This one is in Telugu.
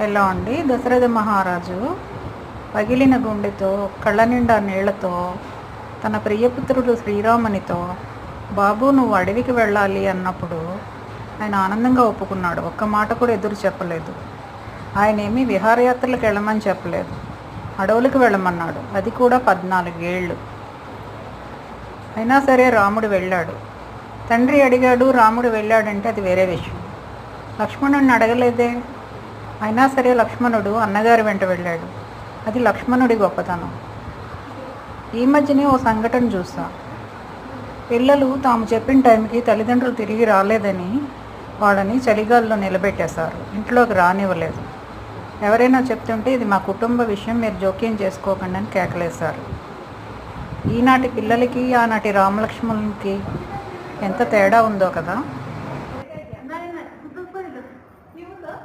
ఎలా అండి, దశరథ మహారాజు పగిలిన గుండెతో కళ్ళ నిండా నీళ్లతో తన ప్రియపుత్రుడు శ్రీరామునితో బాబు నువ్వు అడవికి వెళ్ళాలి అన్నప్పుడు ఆయన ఆనందంగా ఒప్పుకున్నాడు. ఒక్క మాట కూడా ఎదురు చెప్పలేదు. ఆయన ఏమీ విహారయాత్రలకు వెళ్ళమని చెప్పలేదు, అడవులకు వెళ్ళమన్నాడు. అది కూడా 14 ఏళ్ళు. అయినా సరే రాముడు వెళ్ళాడు. తండ్రి అడిగాడు, రాముడు వెళ్ళాడంటే అది వేరే విషయం. లక్ష్మణుడిని అడగలేదే. అయినా సరే లక్ష్మణుడు అన్నగారి వెంట వెళ్ళాడు. అది లక్ష్మణుడి గొప్పతనం. ఈ మధ్యనే ఓ సంఘటన చూసా. పిల్లలు తాము చెప్పిన టైంకి తల్లిదండ్రులు తిరిగి రాలేదని వాళ్ళని చలిగాల్లో నిలబెట్టేశారు, ఇంట్లోకి రానివ్వలేదు. ఎవరైనా చెప్తుంటే ఇది మా కుటుంబ విషయం, మీరు జోక్యం చేసుకోకండి అని కేకలేశారు. ఈనాటి పిల్లలకి ఆనాటి రామలక్ష్మణులకి ఎంత తేడా ఉందో కదా.